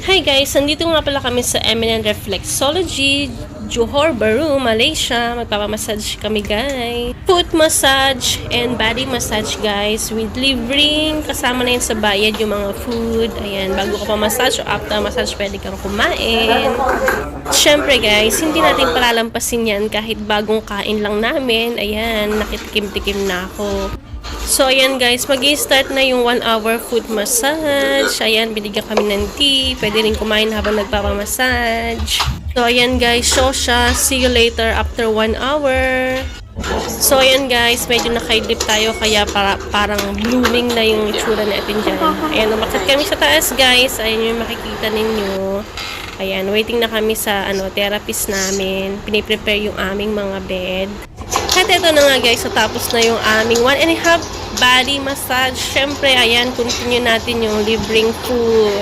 Hi guys, nandito nga pala kami sa Eminent Reflexology, Johor Bahru, Malaysia. Magpapamassage kami guys. Foot massage and body massage guys with libreng. Kasama na yun sa bayad yung mga food. Ayan, bago ka pa massage o after massage pwede kang kumain. Siyempre guys, hindi natin palalampasin yan kahit bagong kain lang namin. Ayan, nakitikim-tikim na ako. So, ayan guys, mag-i-start na yung 1 hour foot massage. Ayan, binigyan kami ng tea. Pwede rin kumain habang nagpapamassage. So, ayan guys, show siya. See you later after 1 hour. So, ayan guys, medyo nakaidlip tayo kaya parang blooming na yung itsura natin dyan. Ayan, umakit kami sa taas guys. Ayan yung makikita ninyo. Ayan, waiting na kami sa therapist namin. Piniprepare yung aming mga bed. At ito na nga guys, so tapos na yung aming 1.5 body massage. Syempre, ayan, continue natin yung libreng food.